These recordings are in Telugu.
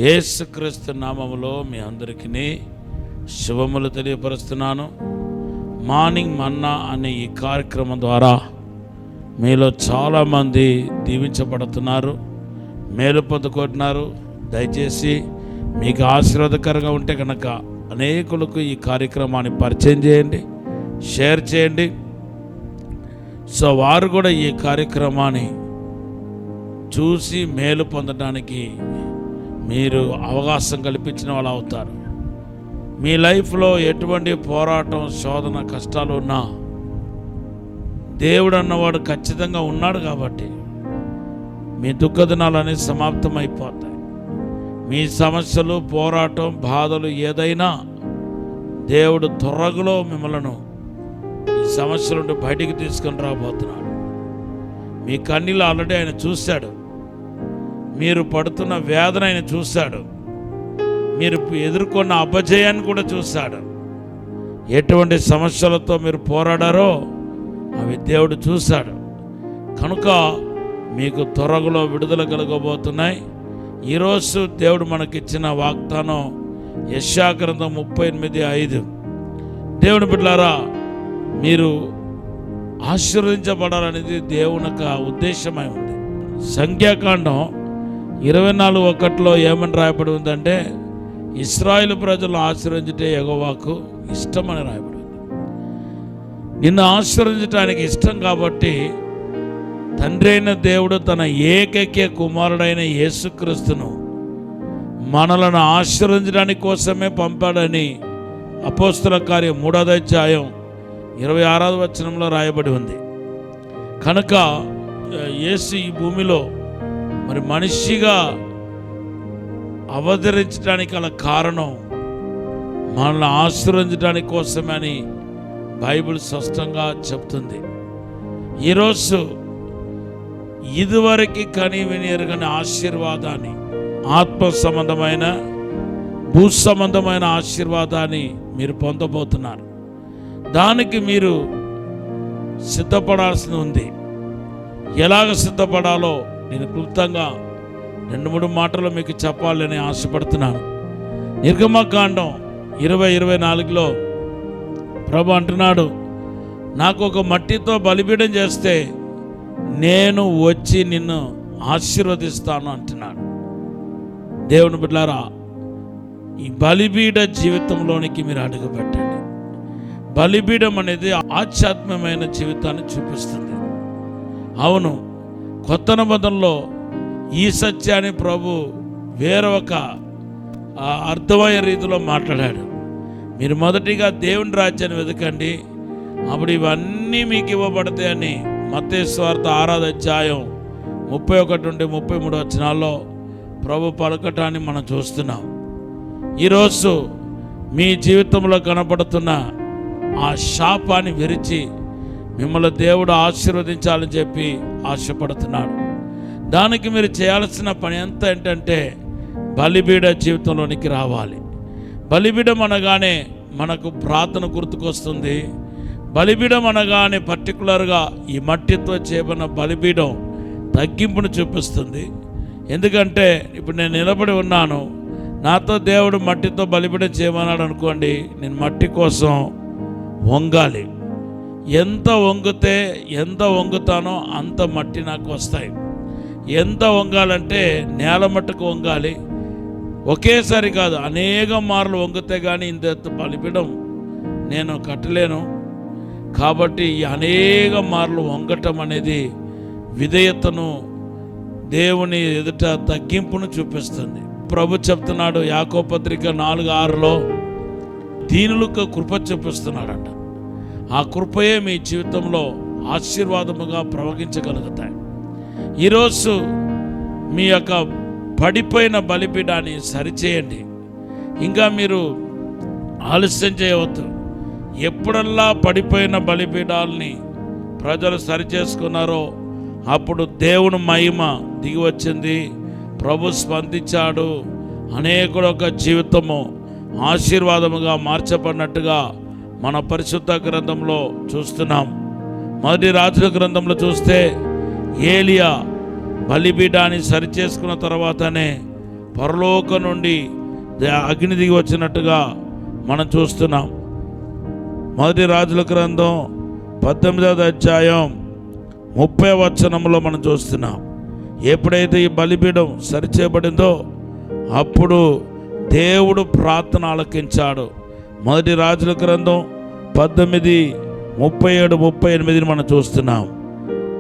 యేసుక్రీస్తు నామములో మీ అందరికీ శుభములు తెలియపరుస్తున్నాను. మార్నింగ్ మన్నా అనే ఈ కార్యక్రమం ద్వారా మీలో చాలామంది దీవించబడుతున్నారు, మేలు పొందుకుంటున్నారు. దయచేసి మీకు ఆశీర్వాదకరంగా ఉంటే కనుక అనేకులకు ఈ కార్యక్రమాన్ని పరిచయం చేయండి, షేర్ చేయండి. సో వారు కూడా ఈ కార్యక్రమాన్ని చూసి మేలు పొందడానికి మీరు అవకాశం కల్పించిన వాళ్ళు అవుతారు. మీ లైఫ్లో ఎటువంటి పోరాటం, శోధన, కష్టాలు ఉన్నా దేవుడు అన్నవాడు ఖచ్చితంగా ఉన్నాడు కాబట్టి మీ దుఃఖ దినాలు అనేవి సమాప్తమైపోతాయి. మీ సమస్యలు, పోరాటం, బాధలు ఏదైనా దేవుడు త్వరలో మిమ్మల్ని ఈ సమస్యల నుండి బయటికి తీసుకొని రాబోతున్నాడు. మీ కన్నీళ్ళు ఆల్రెడీ ఆయన చూశాడు, మీరు పడుతున్న వేదన ఆయన చూశాడు, మీరు ఎదుర్కొన్న అపజయాన్ని కూడా చూశాడు. ఎటువంటి సమస్యలతో మీరు పోరాడారో అవి దేవుడు చూశాడు. కనుక మీకు త్వరలో విడుదల కలగబోతున్నాయి. ఈరోజు దేవుడు మనకిచ్చిన వాగ్దానం యెషయా గ్రంథం 38:5. దేవుని బిడ్డలారా, మీరు ఆశీర్వదించబడాలనేది దేవుని యొక్క ఉద్దేశమై ఉంది. సంఖ్యాకాండం 24:1 ఏమని రాయబడి ఉందంటే, ఇశ్రాయేలు ప్రజలను ఆశీర్వదించటే యెహోవాకు ఇష్టమని రాయబడి ఉంది. నిన్ను ఆశీర్వదించడానికి ఇష్టం కాబట్టి తండ్రి అయిన దేవుడు తన ఏకైక కుమారుడైన యేసుక్రీస్తును మనలను ఆశీర్వదించడానికి కోసమే పంపాడని అపోస్తల కార్యం 3వ అధ్యాయం 26వ వచనంలో రాయబడి ఉంది. కనుక యేసు ఈ భూమిలో మరి మనిషిగా అవతరించడానికి గల కారణం మనల్ని ఆశీర్వదించడానికి కోసమే అని బైబిల్ స్పష్టంగా చెప్తుంది. ఈరోజు ఇదివరకు కని విని ఎరుగని ఆశీర్వాదాన్ని, ఆత్మ సంబంధమైన, భూ సంబంధమైన ఆశీర్వాదాన్ని మీరు పొందబోతున్నారు. దానికి మీరు సిద్ధపడాల్సి ఉంది. ఎలాగ సిద్ధపడాలో నేను క్లుప్తంగా 2-3 మాటలు మీకు చెప్పాలని ఆశపడుతున్నాను. నిర్గమకాండం 20:24 ప్రభు అంటున్నాడు, నాకు ఒక మట్టితో బలిపీఠం చేస్తే నేను వచ్చి నిన్ను ఆశీర్వదిస్తాను అంటున్నాడు. దేవుని బిడ్డలారా, ఈ బలిపీఠ జీవితంలోనికి మీరు అడుగుపెట్టండి. బలిపీఠం అనేది ఆధ్యాత్మికమైన జీవితాన్ని చూపిస్తుంది. అవును, కొత్త నిబంధనలో ఈ సత్యాన్ని ప్రభు వేరొక అర్థమయ్యే రీతిలో మాట్లాడాడు. మీరు మొదటిగా దేవుని రాజ్యాన్ని వెతకండి, అప్పుడు ఇవన్నీ మీకు ఇవ్వబడతాయని మత్తయి సువార్త 6వ అధ్యాయం 31-33 వచనాల్లో ప్రభు పలకటాన్ని మనం చూస్తున్నాం. ఈరోజు మీ జీవితంలో కనపడుతున్న ఆ శాపాన్ని విరిచి మిమ్మల్ని దేవుడు ఆశీర్వదించాలని చెప్పి ఆశపడుతున్నాడు. దానికి మీరు చేయాల్సిన పని ఎంత ఏంటంటే బలిపీఠ జీవితంలోనికి రావాలి. బలిపీఠం అనగానే మనకు ప్రార్థన గుర్తుకొస్తుంది. బలిపీఠం అనగానే పర్టికులర్గా ఈ మట్టితో చేయబడిన బలిపీఠం తగ్గింపును చూపిస్తుంది. ఎందుకంటే ఇప్పుడు నేను నిలబడి ఉన్నాను, నాతో దేవుడు మట్టితో బలిపీఠం చేయమన్నాడు అనుకోండి, నేను మట్టి కోసం వంగాలి. ఎంత వంగుతానో అంత మట్టి నాకు వస్తాయి. ఎంత వంగాలంటే నేల మట్టుకు వంగాలి, ఒకేసారి కాదు, అనేక మార్లు వంగితే కానీ ఇంత బలిపీఠం నేను కట్టలేను. కాబట్టి ఈ అనేక మార్లు వంగటం అనేది విధేయతను, దేవుని ఎదుట తగ్గింపును చూపిస్తుంది. ప్రభు చెప్తున్నాడు యాకోబు పత్రిక 4:6 దీనులకు కృప చూపిస్తున్నాడంట. ఆ కృపయే మీ జీవితంలో ఆశీర్వాదముగా ప్రవహించగలుగుతాయి. ఈరోజు మీ యొక్క పడిపోయిన బలిపీఠాన్ని సరిచేయండి. ఇంకా మీరు ఆలస్యం చేయవద్దు. ఎప్పుడల్లా పడిపోయిన బలిపీఠాలని ప్రజలు సరిచేసుకున్నారో అప్పుడు దేవుని మహిమ దిగి వచ్చింది, ప్రభు స్పందించాడు, అనేకుల యొక్క జీవితము ఆశీర్వాదముగా మార్చబడినట్టుగా మన పరిశుద్ధ గ్రంథంలో చూస్తున్నాం. మొదటి రాజుల గ్రంథంలో చూస్తే ఏలియా బలిపీఠాన్ని సరిచేసుకున్న తర్వాతనే పరలోకం నుండి అగ్ని దిగి వచ్చినట్టుగా మనం చూస్తున్నాం. మొదటి రాజుల గ్రంథం 18వ అధ్యాయం 30వ వచనంలో మనం చూస్తున్నాం. ఎప్పుడైతే ఈ బలిపీఠం సరిచేయబడిందో అప్పుడు దేవుడు ప్రార్థన ఆలకించాడు. మొదటి రాజుల గ్రంథం 18:37-38 మనం చూస్తున్నాం.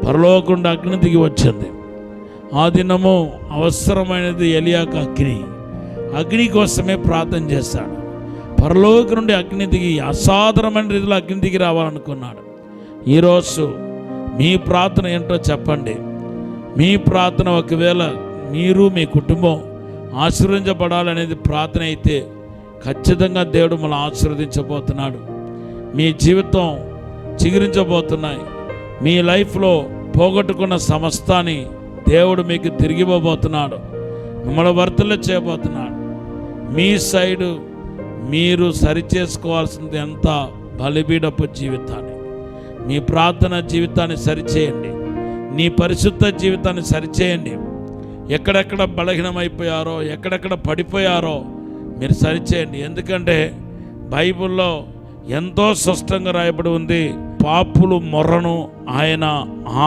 పరలోకుండా అగ్ని దిగి వచ్చింది. ఆ దినము అవసరమైనది ఎలియాకు అగ్ని కోసమే ప్రార్థన చేశాడు. పరలోక నుండి అగ్ని దిగి అసాధారణమైన రీతిలో అగ్ని దిగి రావాలనుకున్నాడు. ఈరోజు మీ ప్రార్థన ఏంటో చెప్పండి. మీ ప్రార్థన ఒకవేళ మీరు మీ కుటుంబం ఆశీర్వదించబడాలనేది ప్రార్థన అయితే ఖచ్చితంగా దేవుడు మనల్ని ఆశీర్వదించబోతున్నాడు. మీ జీవితం చిగురించబోతున్నాయి. మీ లైఫ్లో పోగొట్టుకున్న సమస్తాన్ని దేవుడు మీకు తిరిగిపోబోతున్నాడు. మిమ్మల్ని వర్తలు చేయబోతున్నాడు. మీ సైడు మీరు సరిచేసుకోవాల్సింది ఎంత బలిపీఠపు జీవితాన్ని, మీ ప్రార్థన జీవితాన్ని సరిచేయండి. నీ పరిశుద్ధ జీవితాన్ని సరిచేయండి. ఎక్కడెక్కడ బలహీనమైపోయారో, ఎక్కడెక్కడ పడిపోయారో మీరు సరిచేయండి. ఎందుకంటే బైబిల్లో ఎంతో స్పష్టంగా రాయబడి ఉంది, పాపులు మొర్రను ఆయన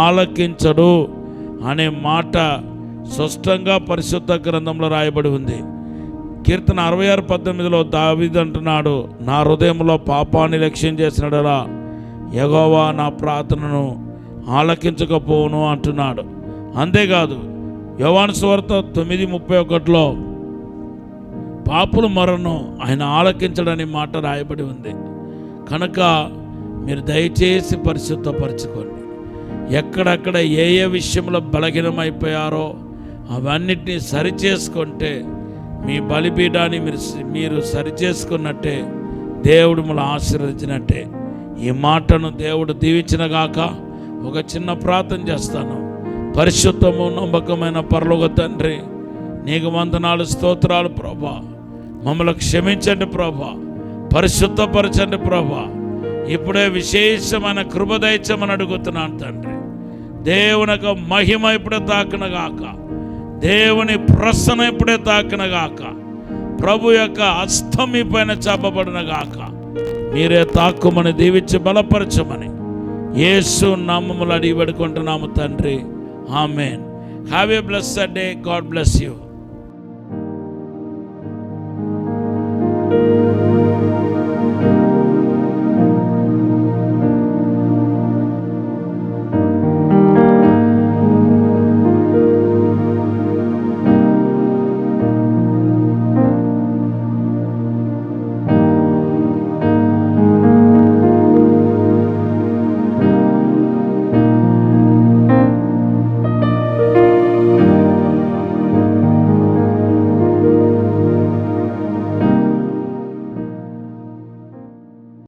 ఆలకించడు అనే మాట స్పష్టంగా పరిశుద్ధ గ్రంథంలో రాయబడి ఉంది. కీర్తన 66:18 దావీదు అంటున్నాడు, నా హృదయంలో పాపాన్ని లక్ష్యం చేసినడలా యెహోవా నా ప్రార్థనను ఆలకించకపోను అంటున్నాడు. అంతేకాదు యోహాను సువార్త 9:31 పాపుల మొరను ఆయన ఆలకించడని మాట రాయబడి ఉంది. కనుక మీరు దయచేసి పరిశుద్ధపరచుకోండి. ఎక్కడెక్కడ ఏ విషయంలో బలహీనమైపోయారో అవన్నిటినీ సరిచేసుకుంటే మీ బలిపీఠాన్ని మీరు సరిచేసుకున్నట్టే దేవుడు మిమ్మల్ని ఆశీర్వదించినట్టే. ఈ మాటను దేవుడు దీవించినగాక. ఒక చిన్న ప్రార్థన చేస్తాను. పరిశుద్ధము నమ్మకమైన పరలోక తండ్రి, నీకు వందనాలు, స్తోత్రాలు ప్రభా. మమ్మల్ని క్షమించండి ప్రభా, పరిశుద్ధపరచండి ప్రభా. ఇప్పుడే విశేషమైన కృప దయచేయమని అడుగుతున్నాను తండ్రి. దేవుని యొక్క మహిమ ఇప్పుడే తాకినగాక, దేవుని ప్రసన్న ఇప్పుడే తాకినగాక, ప్రభు యొక్క హస్తం మీ పైన చాపబడినగాక. మీరే తాక్కుమని దీవించి బలపరచమని యేసు నామములో అడిగి పెడుకుంటున్నాము తండ్రి. ఆమేన్. Have a blessed day. God bless you.